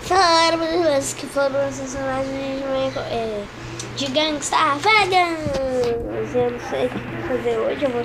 Falaram que foram os personagens de Gangsta Vegas. Eu não sei o que fazer hoje. Eu vou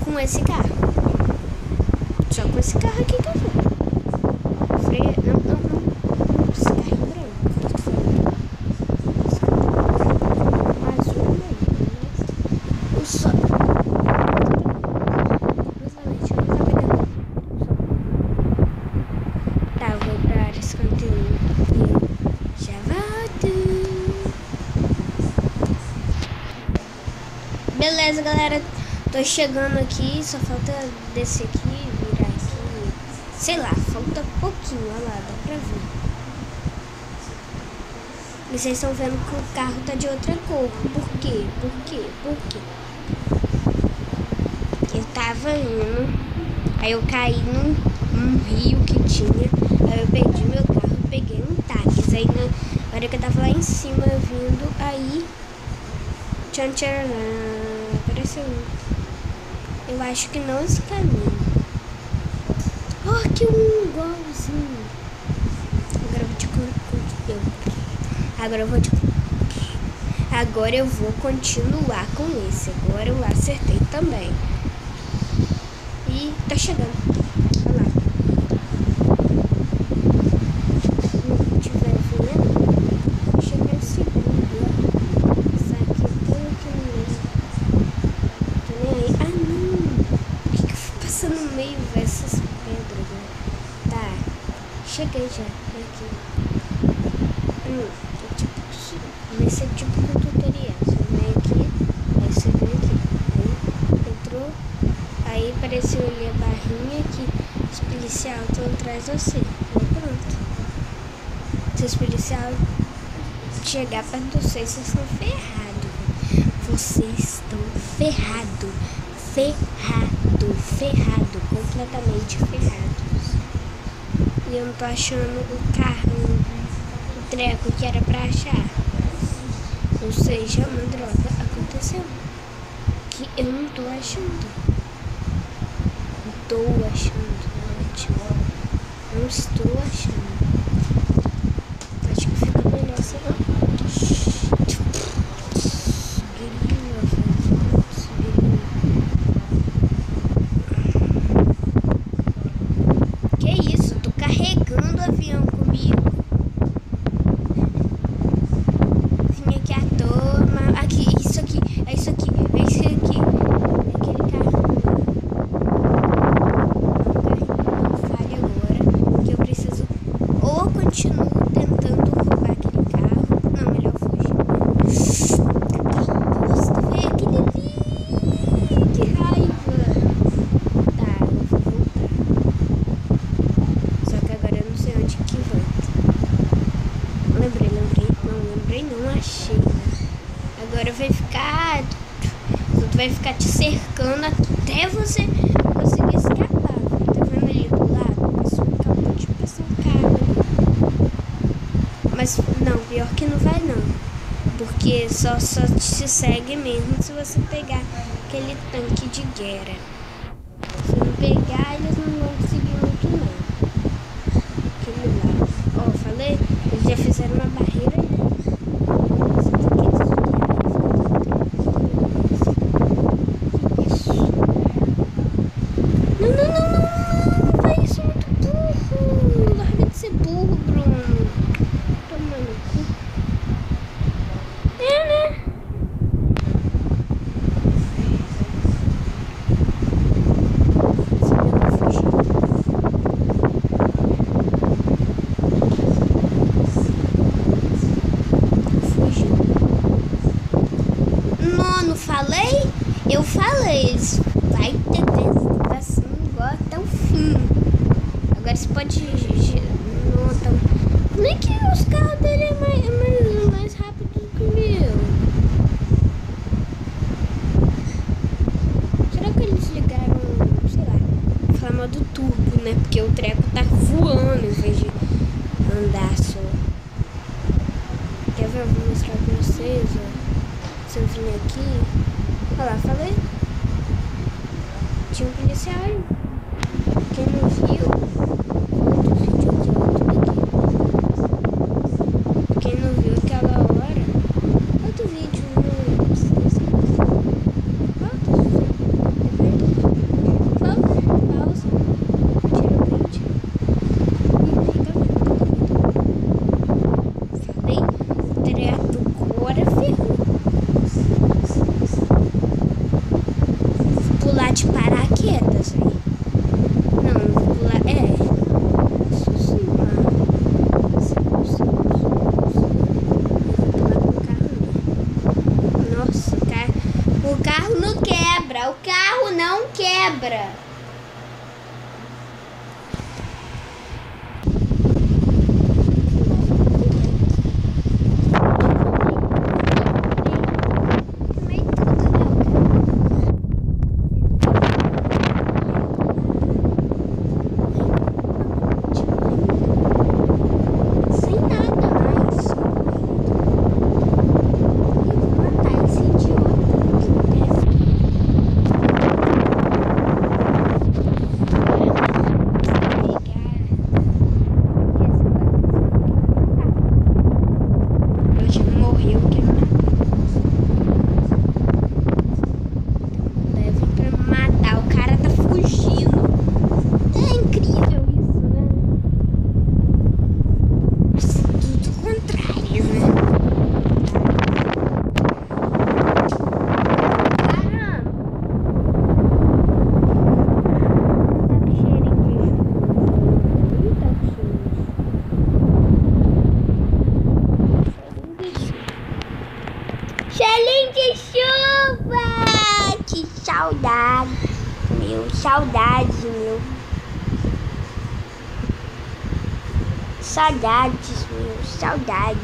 com esse carro. Só com esse carro aqui que eu vou. Freia. Não. Esse carro é branco. Mais um aí. O sol. Tá, eu vou pra área 51. E já volto. Beleza, galera. Tô chegando aqui, só falta descer aqui, virar aqui. Sei lá, falta pouquinho, olha lá, dá pra ver. E vocês estão vendo que o carro tá de outra cor. Por quê? Eu tava indo, aí eu caí num rio que tinha, aí eu perdi meu carro, peguei um táxi. Aí na hora que eu tava lá em cima vindo, aí tchan, apareceu um. Eu acho que não esse caminho. Oh, que igualzinho. Agora eu vou continuar com esse. Agora eu acertei também. E tá chegando. Olha lá. Se tiver vendo, chega em segundo. Isso aqui tem aqui no meio. Tô nem aí. Ah, não. Por que eu fui passando no meio dessas pedras, né? Tá. Cheguei já. Aqui. Vai ser tipo um tutorial. Você vem aqui, aí você vem aqui. Aí entrou, aí apareceu ali a barrinha que os policiais estão atrás de você. E pronto. Se os policiais chegar perto de vocês estão ferrados. Vocês estão ferrados. Completamente ferrados. E eu não tô achando o carro, o treco que era pra achar. Ou seja, uma droga aconteceu. Que eu não tô achando. Não estou achando. Acho que fica melhor se não. Que isso? Eu tô carregando o avião comigo. Continuo tentando roubar aquele carro. Não, melhor fugir. Nossa, veio aquele ali. Que raiva. Tá, eu vou voltar. Só que agora eu não sei onde que volta. Lembrei, não achei. Agora vai ficar te cercando até você conseguir escapar. Tá vendo ali do lado? Acabou de passar um carro. Mas não, pior que não vai não. Porque só te segue mesmo se você pegar aquele tanque de guerra. Se não pegar, eles não vão conseguir muito não. Aquele lá. Ó, falei, eles já fizeram uma barreira aí. Não, vai, isso é muito burro. Larga de ser burro, Bruno. Toma no cu. Né? Se eu não você pode notar. Como é que os carros dele é mais rápido que o meu? Será que eles ligaram, sei lá, flama do turbo, né? Porque o treco tá voando em vez de andar só. Quer ver? Eu vou mostrar pra vocês, ó. Se eu vim aqui, olha lá, falei. Tinha um policial aí. Quem não viu, outro vídeo aqui, outro aqui. Quem não viu aquela hora, outro vídeo, não precisa. Volta, pausa, tira o print e fica vendo. Falei, direto agora ferrou. Pular de paraquedas, aí. Não, vou pular. Isso sim, mano. Vou pular com o carro, né? Nossa, o carro não quebra. O carro não quebra. Cheirinho de chuva! Que saudade, meu. Saudades, meu. Saudades, meu. Saudades.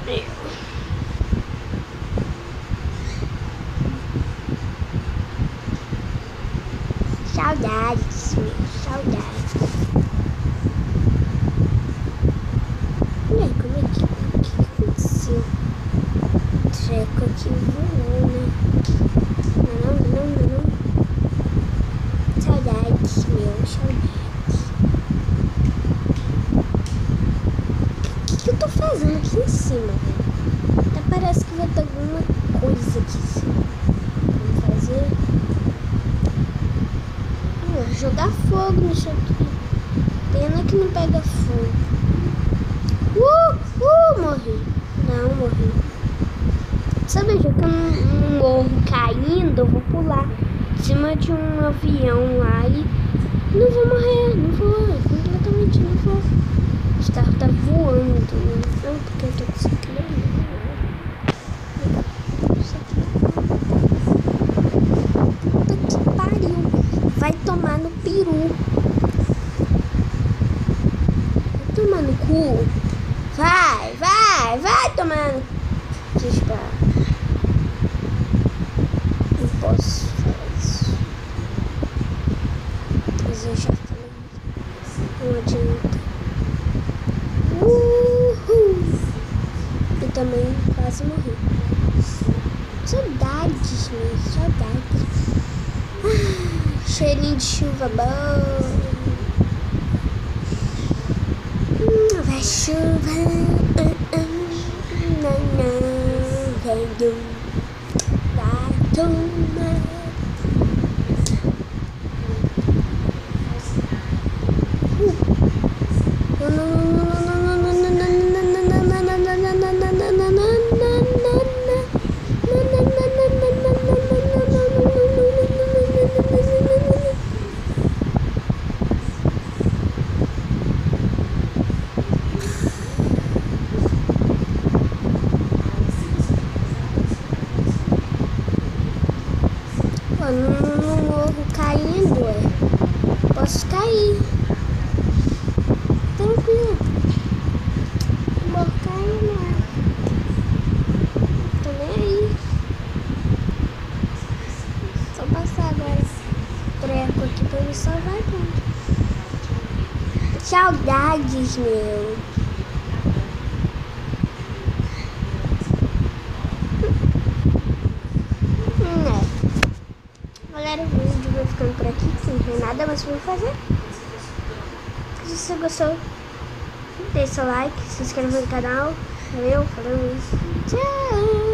Meu. Saudades, meu. Saudades. Como é que aconteceu? Treco aqui voou, né? Não. Saudades, meu, saudades. O que eu tô fazendo aqui em cima, velho? Até parece que vai ter alguma coisa aqui em cima. Vamos fazer. Vou jogar fogo nisso aqui. Pena que não pega fogo. Morri. Não, morri. Sabe, já que eu não morro caindo, eu vou pular em cima de um avião lá e não vou morrer. Não vou, completamente não vou. Esse carro tá voando. Não, porque eu tô com esse clima. Puta que pariu. Vai tomar no peru. Vai tomar no cu. Vai tomando. Despa. Não posso fazer isso. Mas eu já falei. Não adianta. E também quase morri. Saudades, meu. Saudades. Cheirinho de chuva bom. Vai chuva. Vai tomar. No morro caindo. posso cair. Tranquilo. Vou cair, né? Tô nem aí. Só passar agora treco aqui pra me salvar tudo. Saudades, meu. Galera, o vídeo vai ficando por aqui, não tem nada mais pra fazer. Se você gostou, deixa o like, se inscreva no canal. Valeu, falou, tchau!